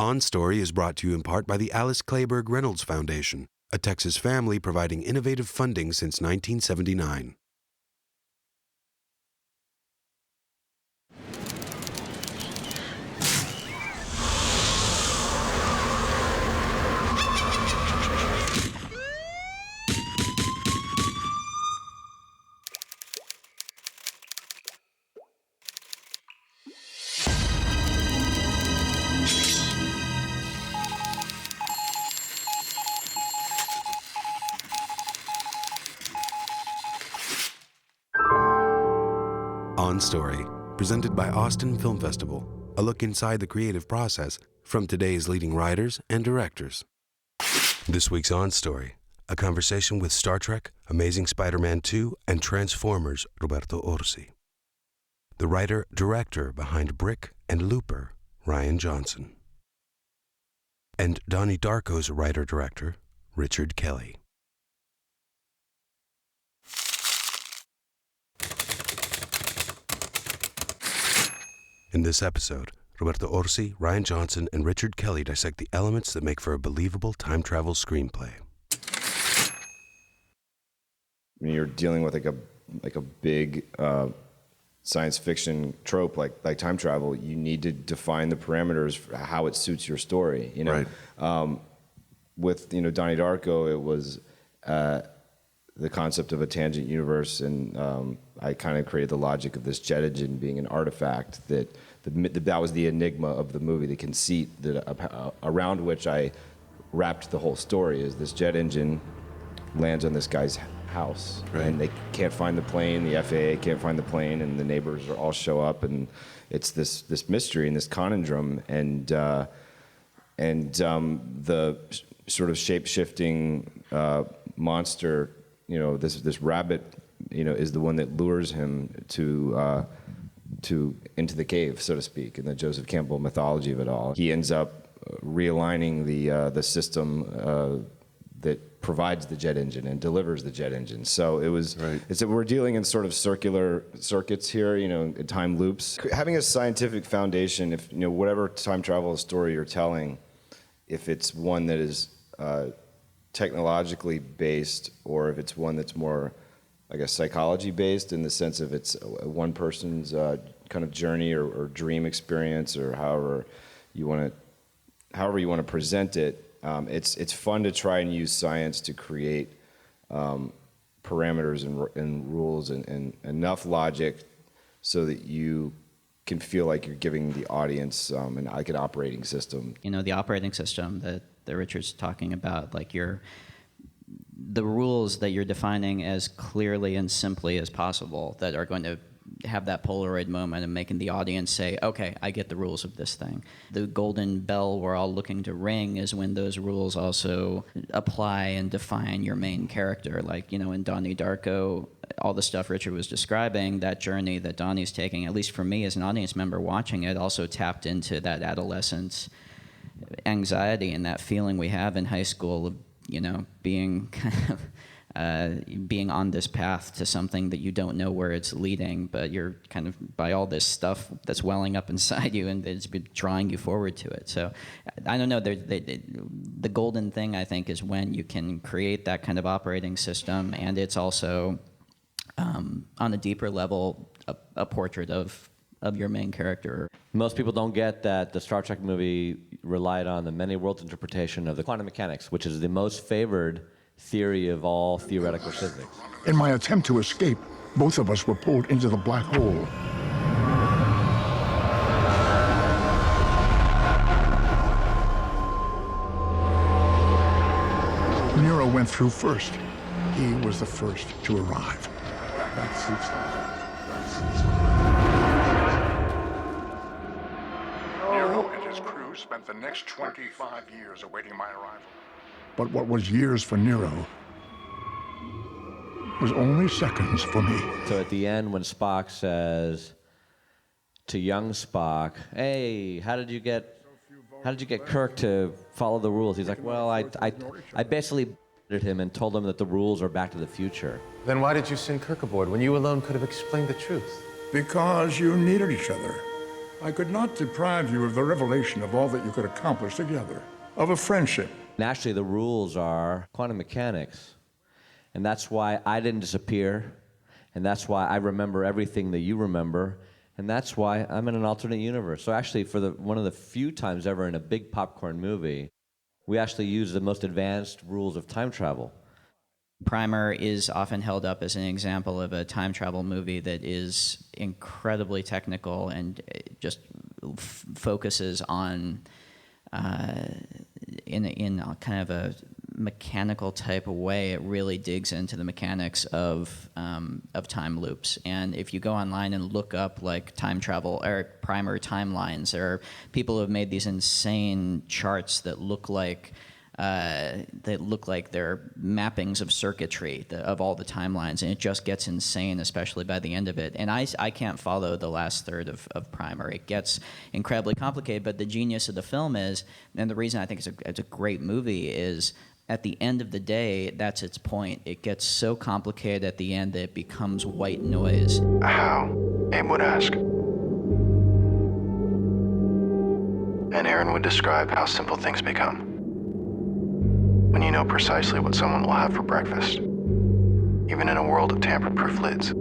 On Story is brought to you in part by the Alice Clayburgh Reynolds Foundation, a Texas family providing innovative funding since 1979. On Story, presented by Austin Film Festival, a look inside the creative process from today's leading writers and directors. This week's On Story, a conversation with Star Trek, Amazing Spider-Man 2, and Transformers' Roberto Orci. The writer-director behind Brick and Looper, Rian Johnson. And Donnie Darko's writer-director, Richard Kelly. In this episode, Roberto Orci, Rian Johnson, and Richard Kelly dissect the elements that make for a believable time travel screenplay. When you're dealing with like a big science fiction trope like time travel, you need to define the parameters for how it suits your story. You know, Right. With Donnie Darko, it was the concept of a tangent universe, and I kind of created the logic of this jet engine being an artifact that was the enigma of the movie, the conceit that around which I wrapped the whole story. Is this jet engine lands on this guy's house, Right. and they can't find the plane, the FAA can't find the plane, and the neighbors all show up, and it's this mystery and this conundrum, and the sort of shape-shifting monster, this rabbit, is the one that lures him to into the cave, so to speak, in the Joseph Campbell mythology of it all. He ends up realigning the system that provides the jet engine and delivers the jet engine. So it was. Right. It's that we're dealing in sort of circular circuits here, in time loops. Having a scientific foundation, if whatever time travel story you're telling, if it's one that is technologically based, or if it's one that's more, I guess, psychology based, in the sense of it's one person's kind of journey or dream experience, or however you want to present it. It's fun to try and use science to create parameters and rules and enough logic so that you can feel like you're giving the audience like an operating system. The operating system that Richard's talking about, like the rules that you're defining as clearly and simply as possible, that are going to have that Polaroid moment and making the audience say, okay, I get the rules of this thing. The golden bell we're all looking to ring is when those rules also apply and define your main character. Like, in Donnie Darko, all the stuff Richard was describing, that journey that Donnie's taking, at least for me as an audience member watching it, also tapped into that adolescence anxiety and that feeling we have in high school of, being kind of being on this path to something that you don't know where it's leading, but you're kind of by all this stuff that's welling up inside you and it's been drawing you forward to it. So I don't know, the golden thing, I think, is when you can create that kind of operating system, and it's also on a deeper level a portrait of your main character. Most people don't get that the Star Trek movie relied on the many worlds interpretation of the quantum mechanics, which is the most favored theory of all theoretical physics. In my attempt to escape, both of us were pulled into the black hole. Nero went through first. He was the first to arrive. Nero and his crew spent the next 25 years awaiting my arrival. But what was years for Nero was only seconds for me. So at the end, when Spock says to young Spock, "Hey, how did you get Kirk to follow the rules?" He's like, "Well, I basically at him and told him that the rules are Back to the Future." Then why did you send Kirk aboard when you alone could have explained the truth? Because you needed each other. I could not deprive you of the revelation of all that you could accomplish together, of a friendship. Naturally, the rules are quantum mechanics. And that's why I didn't disappear. And that's why I remember everything that you remember. And that's why I'm in an alternate universe. So actually, for one of the few times ever in a big popcorn movie, we actually use the most advanced rules of time travel. Primer is often held up as an example of a time travel movie that is incredibly technical and just focuses on, in a kind of a mechanical type of way, it really digs into the mechanics of time loops. And if you go online and look up like time travel or Primer timelines, there are people who have made these insane charts that look like they're mappings of circuitry of all the timelines, and it just gets insane, especially by the end of it. And I can't follow the last third of Primer. It gets incredibly complicated, but the genius of the film is, and the reason I think it's a great movie is, at the end of the day, that's its point. It gets so complicated at the end that it becomes white noise. How? Abe would ask. And Aaron would describe how simple things become. When you know precisely what someone will have for breakfast, even in a world of tamper-proof lids.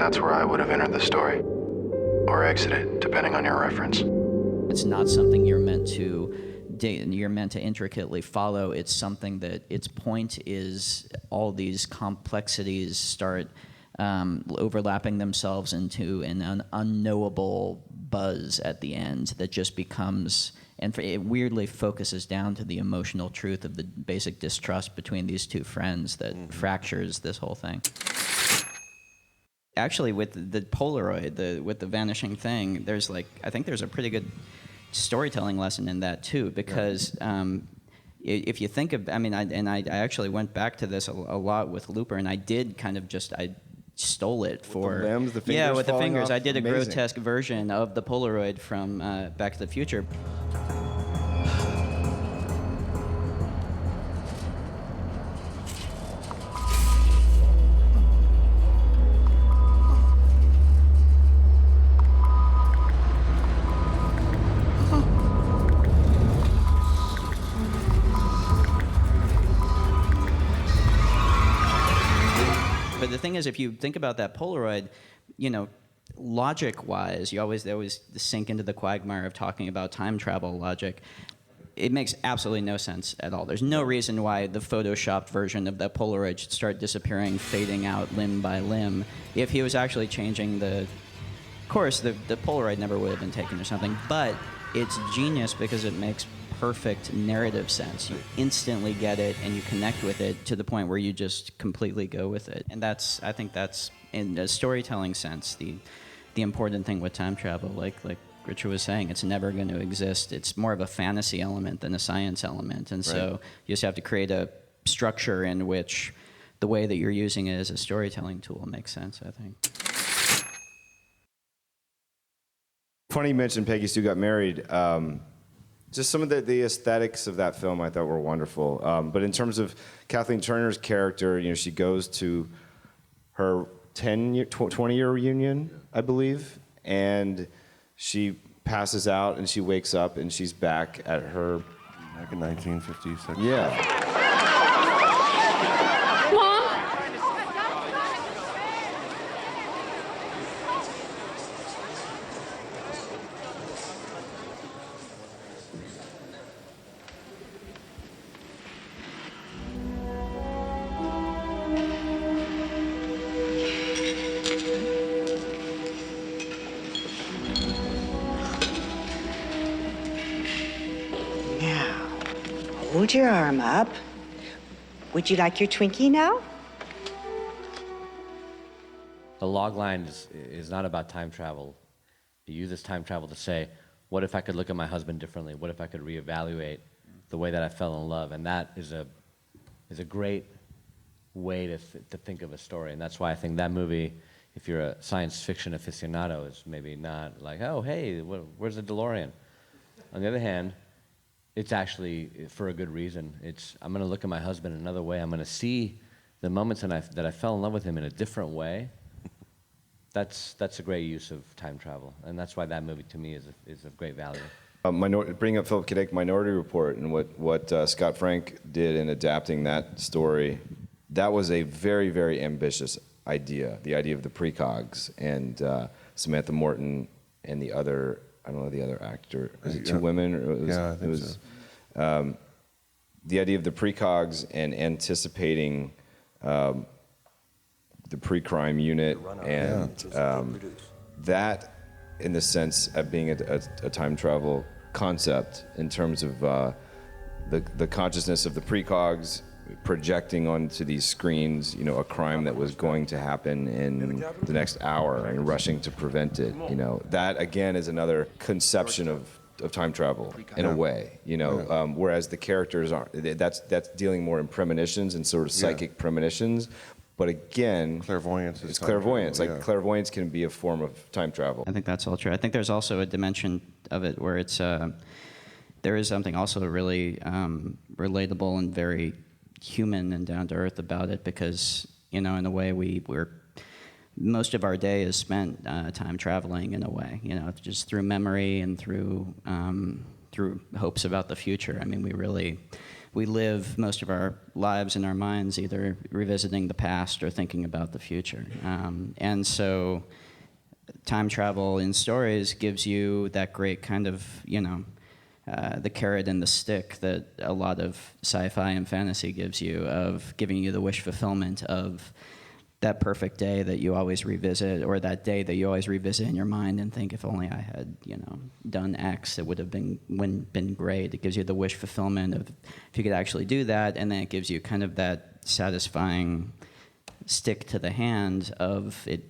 That's where I would have entered the story, or exited, depending on your reference. It's not something you're meant to intricately follow. It's something that its point is all these complexities start overlapping themselves into an unknowable buzz at the end that just becomes, and it weirdly focuses down to the emotional truth of the basic distrust between these two friends that fractures this whole thing. Actually, with the Polaroid, with the vanishing thing, I think there's a pretty good storytelling lesson in that too, because if you think of, I actually went back to this a lot with Looper, and I did kind of I stole it for the limbs, the fingers with the falling fingers. off. I did a Amazing. grotesque version of the Polaroid from Back to the Future. But the thing is, if you think about that Polaroid, logic-wise, they always sink into the quagmire of talking about time travel logic. It makes absolutely no sense at all. There's no reason why the photoshopped version of that Polaroid should start disappearing, fading out limb by limb. If he was actually changing of course, the Polaroid never would have been taken or something, but it's genius because it makes perfect narrative sense. You instantly get it and you connect with it to the point where you just completely go with it. And I think that's in a storytelling sense, the important thing with time travel. Like Richard was saying, it's never going to exist. It's more of a fantasy element than a science element. And so you just have to create a structure in which the way that you're using it as a storytelling tool makes sense, I think. Funny you mentioned Peggy Sue Got Married. Just some of the aesthetics of that film I thought were wonderful. But in terms of Kathleen Turner's character, she goes to her 20-year reunion, I believe, and she passes out and she wakes up and she's back at her... Back in 1956. Yeah. Hold your arm up. Would you like your Twinkie now? The log line is not about time travel. You use this time travel to say, what if I could look at my husband differently? What if I could reevaluate the way that I fell in love, and that is a great way to think of a story, and that's why I think that movie, if you're a science fiction aficionado, is maybe not like, oh, hey, where's the DeLorean? On the other hand, it's actually for a good reason. I'm going to look at my husband another way. I'm going to see the moments that I fell in love with him in a different way. That's a great use of time travel, and that's why that movie to me is of great value. Bringing up Philip K. Dick, Minority Report, and what Scott Frank did in adapting that story, that was a very, very ambitious idea. The idea of the precogs and Samantha Morton and the other, I don't know the other actor. Was it two women? Or I think so. The idea of the precogs and anticipating the pre-crime unit and that, in the sense of being a time travel concept in terms of the consciousness of the precogs projecting onto these screens, you know, a crime that was going to happen in the next hour and rushing to prevent it. You know, that again is another conception of time travel in a way. You know, whereas the characters aren't. That's dealing more in premonitions and sort of psychic premonitions. But again, clairvoyance. It's clairvoyance. Travel, like clairvoyance can be a form of time travel. I think that's all true. I think there's also a dimension of it where it's there is something also really relatable and very human and down to earth about it, because, you know, in a way we're most of our day is spent time traveling in a way, you know, just through memory and through hopes about the future. I mean, we live most of our lives in our minds either revisiting the past or thinking about the future. And so time travel in stories gives you that great kind of, you know, the carrot and the stick that a lot of sci-fi and fantasy gives you, of giving you the wish fulfillment of that perfect day that you always revisit, or that day that you always revisit in your mind and think, if only I had, you know, done X, it would have been great. It gives you the wish fulfillment of if you could actually do that, and then it gives you kind of that satisfying stick to the hand of it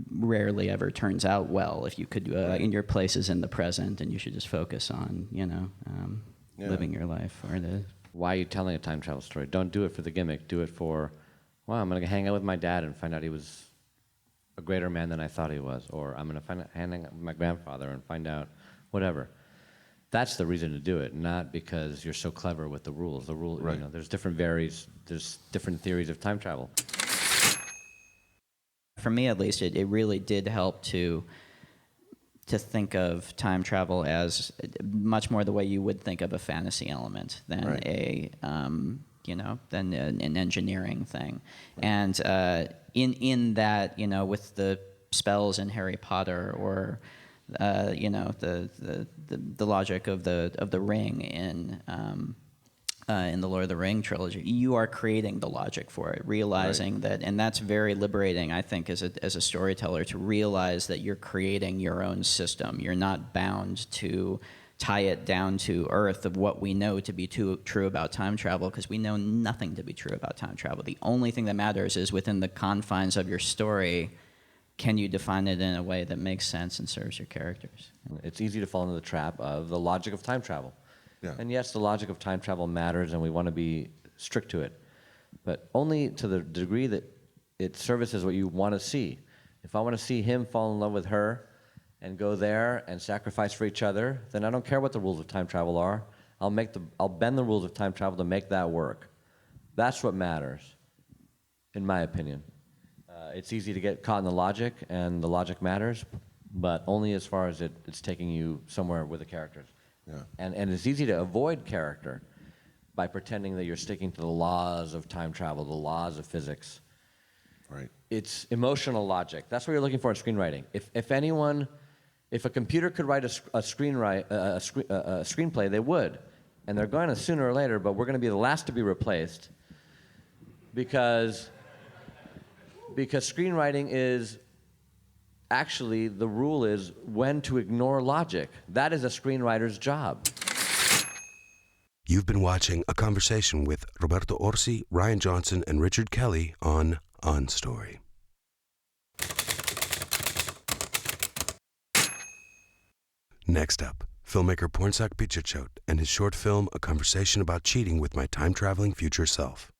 rarely ever turns out well if you could, in your place is in the present, and you should just focus on, you know, living your life. Why are you telling a time travel story? Don't do it for the gimmick. Do it for, wow, I'm going to hang out with my dad and find out he was a greater man than I thought he was. Or I'm going to hang out with my grandfather and find out whatever. That's the reason to do it, not because you're so clever with the rules. The rule, you know, there's different theories of time travel. For me, at least, it really did help to think of time travel as much more the way you would think of a fantasy element than than an engineering thing. And in that, you know, with the spells in Harry Potter, or you know, the logic of the ring in the Lord of the Ring trilogy, you are creating the logic for it, realizing that, and that's very liberating, I think, as a storyteller, to realize that you're creating your own system. You're not bound to tie it down to earth of what we know to be true about time travel, because we know nothing to be true about time travel. The only thing that matters is within the confines of your story, can you define it in a way that makes sense and serves your characters? It's easy to fall into the trap of the logic of time travel. Yeah. And yes, the logic of time travel matters, and we want to be strict to it, but only to the degree that it services what you want to see. If I want to see him fall in love with her and go there and sacrifice for each other, then I don't care what the rules of time travel are. I'll bend the rules of time travel to make that work. That's what matters, in my opinion. It's easy to get caught in the logic, and the logic matters, but only as far as it's taking you somewhere with the characters. Yeah. And it's easy to avoid character by pretending that you're sticking to the laws of time travel, the laws of physics. Right. It's emotional logic. That's what you're looking for in screenwriting. If a computer could write a screenplay, they would. And they're going to sooner or later, but we're going to be the last to be replaced because screenwriting is actually, the rule is when to ignore logic. That is a screenwriter's job. You've been watching a conversation with Roberto Orci, Rian Johnson, and Richard Kelly on Story. Next up, filmmaker Pornsak Pichetshote and his short film, A Conversation About Cheating with My Time-Traveling Future Self.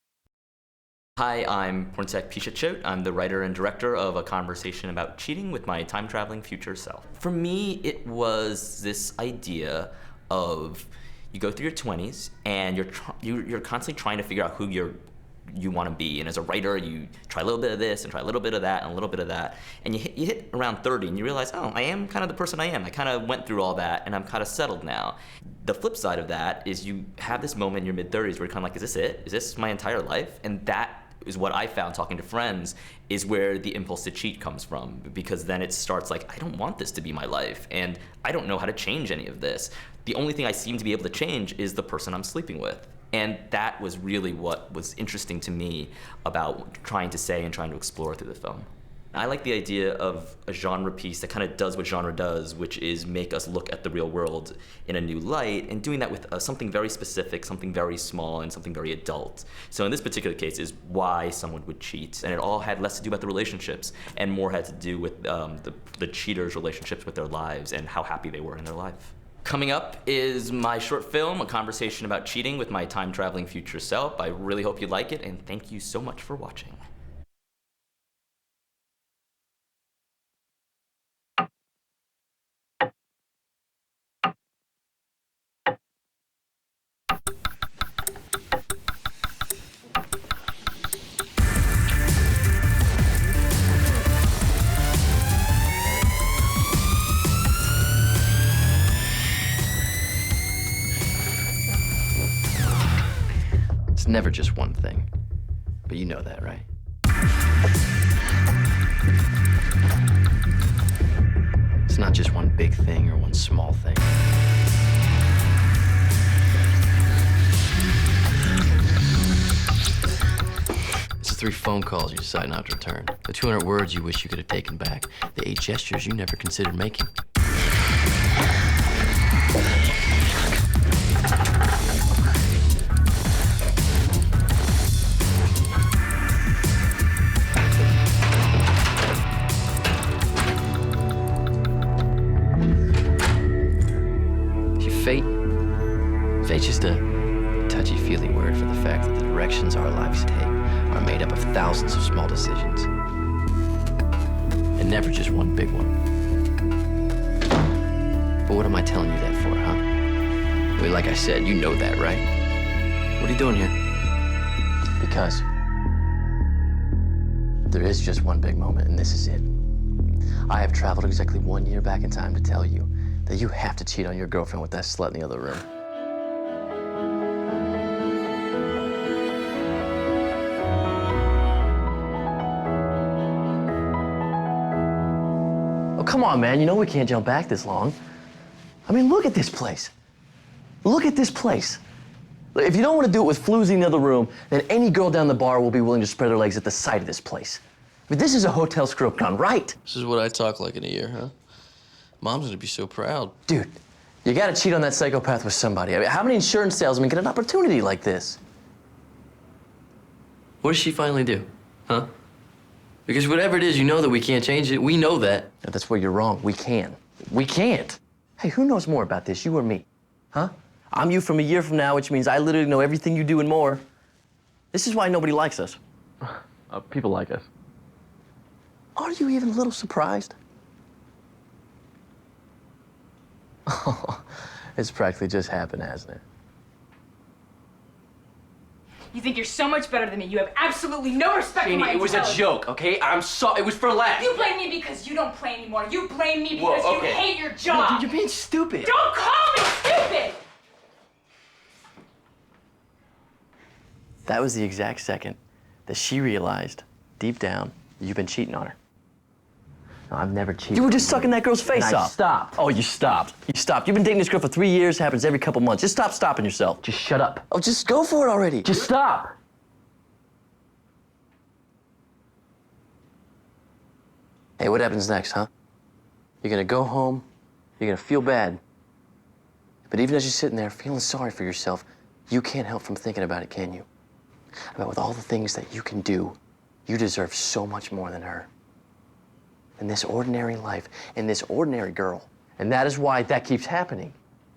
Hi, I'm Pornsak Pichetshote. I'm the writer and director of A Conversation About Cheating with My Time-Traveling Future Self. For me, it was this idea of you go through your 20s and you're constantly trying to figure out who you want to be. And as a writer, you try a little bit of this and try a little bit of that and a little bit of that. And you hit around 30 and you realize, oh, I am kind of the person I am. I kind of went through all that and I'm kind of settled now. The flip side of that is you have this moment in your mid-30s where you're kind of like, is this it? Is this my entire life? And that is what I found talking to friends is where the impulse to cheat comes from, because then it starts like, I don't want this to be my life and I don't know how to change any of this. The only thing I seem to be able to change is the person I'm sleeping with. And that was really what was interesting to me about trying to say and trying to explore through the film. I like the idea of a genre piece that kind of does what genre does, which is make us look at the real world in a new light, and doing that with something very specific, something very small, and something very adult. So in this particular case is why someone would cheat, and it all had less to do about the relationships and more had to do with the cheaters' relationships with their lives and how happy they were in their life. Coming up is my short film, A Conversation About Cheating with My Time-Traveling Future Self. I really hope you like it, and thank you so much for watching. It's never just one thing, but you know that, right? It's not just one big thing or one small thing. It's the 3 phone calls you decide not to return, the 200 words you wish you could have taken back, the 8 gestures you never considered making. Fate's just a touchy-feely word for the fact that the directions our lives take are made up of thousands of small decisions. And never just one big one. But what am I telling you that for, huh? I mean, like I said, you know that, right? What are you doing here? Because there is just one big moment, and this is it. I have traveled exactly 1 year back in time to tell you that you have to cheat on your girlfriend with that slut in the other room. Oh, come on, man. You know we can't jump back this long. I mean, look at this place. Look at this place. If you don't want to do it with floozy in the other room, then any girl down the bar will be willing to spread her legs at the sight of this place. I mean, this is a hotel screw-up gone right. This is what I talk like in a year, huh? Mom's gonna be so proud. Dude, you gotta cheat on that psychopath with somebody. I mean, how many insurance salesmen get an opportunity like this? What does she finally do, huh? Because whatever it is, you know that we can't change it. We know that. No, that's where you're wrong. We can. We can't. Hey, who knows more about this, you or me? Huh? I'm you from a year from now, which means I literally know everything you do and more. This is why nobody likes us. People like us. Are you even a little surprised? Oh, it's practically just happened, hasn't it? You think you're so much better than me. You have absolutely no respect for my it was a joke, okay? I'm sorry. It was for laughs. You blame me because you don't play anymore. You blame me because you hate your job. No, you're being stupid. Don't call me stupid! That was the exact second that she realized, deep down, you've been cheating on her. No, I've never cheated. You were just sucking that girl's face off. I stopped. Oh, you stopped. You stopped. You've been dating this girl for 3 years. Happens every couple months. Just stop stopping yourself. Just shut up. Oh, just go for it already. Just stop. Hey, what happens next, huh? You're gonna go home. You're gonna feel bad. But even as you're sitting there feeling sorry for yourself, you can't help from thinking about it, can you? About with all the things that you can do, you deserve so much more than her. In this ordinary life, in this ordinary girl. And that is why that keeps happening.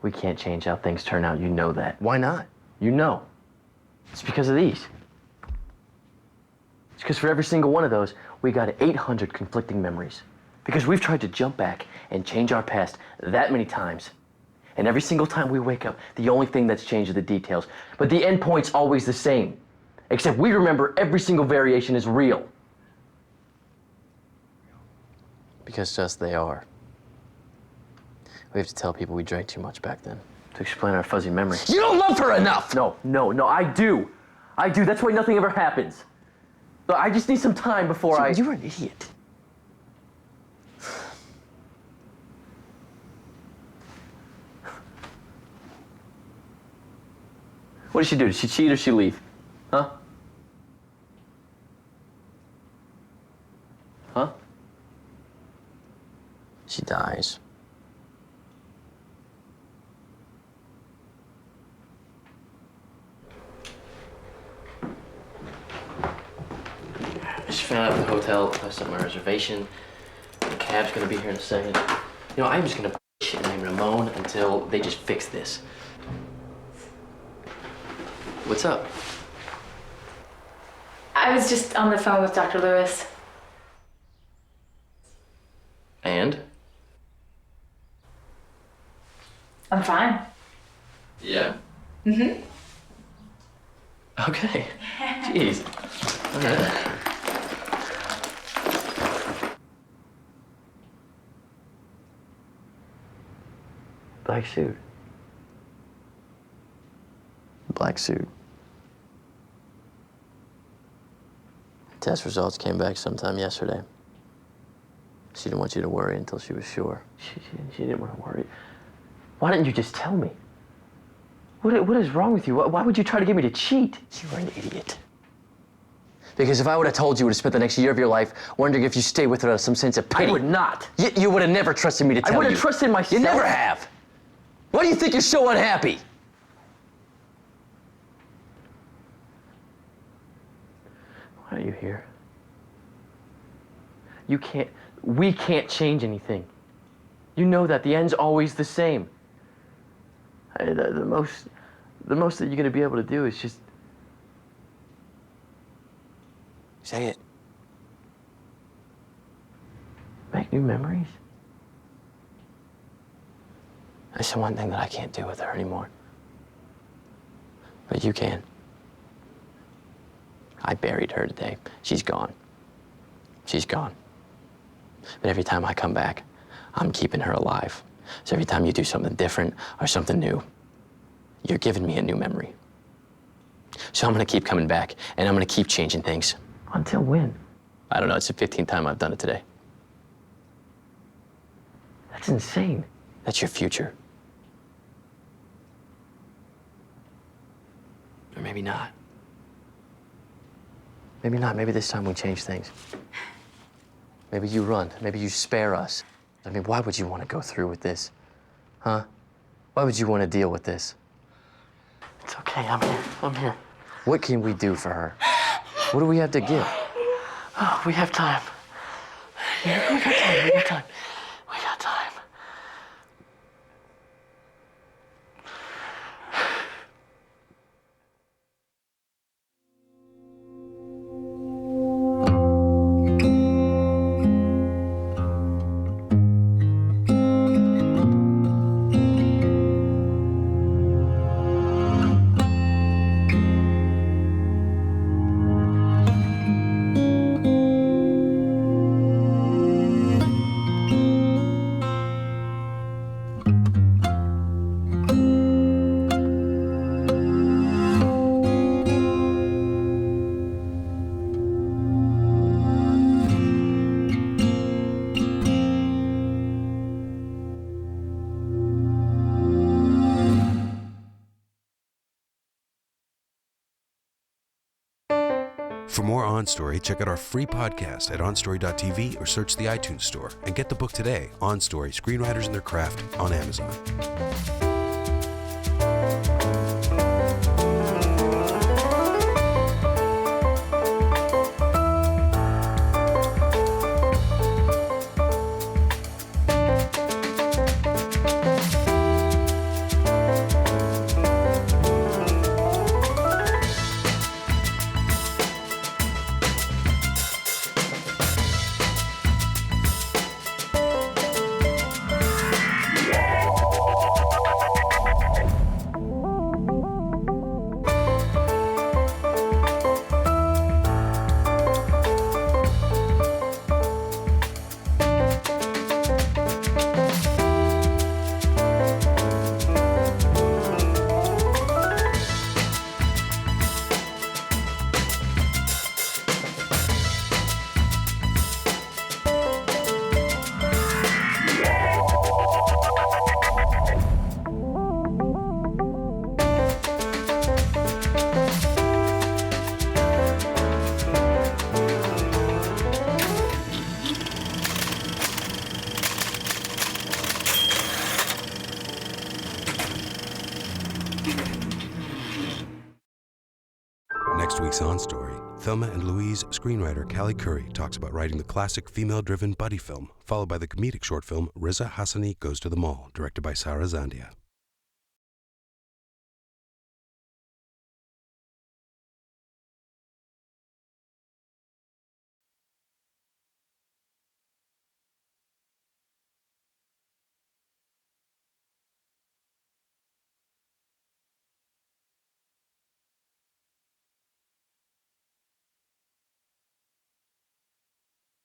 We can't change how things turn out, you know that. Why not? You know. It's because of these. It's because for every single one of those, we got 800 conflicting memories. Because we've tried to jump back and change our past that many times. And every single time we wake up, the only thing that's changed are the details. But the end point's always the same. Except we remember every single variation is real. Because just they are. We have to tell people we drank too much back then. To explain our fuzzy memory. You don't love her enough! No, I do. I do. That's why nothing ever happens. But I just need some time before You're an idiot. What did she do? Did she cheat or she leave? Huh? Huh? She dies. I just found out at the hotel. I sent my reservation. The cab's gonna be here in a second. You know, I'm just gonna shit name Ramon until they just fix this. What's up? I was just on the phone with Dr. Lewis. And? I'm fine. Yeah. Mm-hmm. Okay. Jeez. Okay. Black suit. Black suit. Test results came back sometime yesterday. She didn't want you to worry until she was sure. She didn't want to worry. Why didn't you just tell me? What is wrong with you? Why would you try to get me to cheat? You were an idiot. Because if I would have told you, you would have spent the next year of your life wondering if you stay with her out of some sense of pity. I would not. You would have never trusted me to tell you. I would have trusted myself. You never have. Why do you think you're so unhappy? Why are you here? We can't change anything. You know that. The end's always the same. The most that you're gonna be able to do is just... Say it. Make new memories? That's the one thing that I can't do with her anymore. But you can. I buried her today. She's gone. She's gone. But every time I come back, I'm keeping her alive. So every time you do something different or something new, you're giving me a new memory. So I'm gonna keep coming back, and I'm gonna keep changing things. Until when? I don't know, it's the 15th time I've done it today. That's insane. That's your future. Or maybe not. Maybe not. Maybe this time we change things. Maybe you run. Maybe you spare us. I mean, why would you want to go through with this? Huh? Why would you want to deal with this? It's okay. I'm here. I'm here. What can we do for her? What do we have to give? Oh, we have time. Yeah, we got time. We got time. We got time. For more On Story, check out our free podcast at onstory.tv or search the iTunes Store and get the book today, On Story, Screenwriters and Their Craft, on Amazon. next week's On Story, Thelma and Louise screenwriter Callie Curry talks about writing the classic female-driven buddy film, followed by the comedic short film Riza Hassani Goes to the Mall, directed by Sarah Zandia.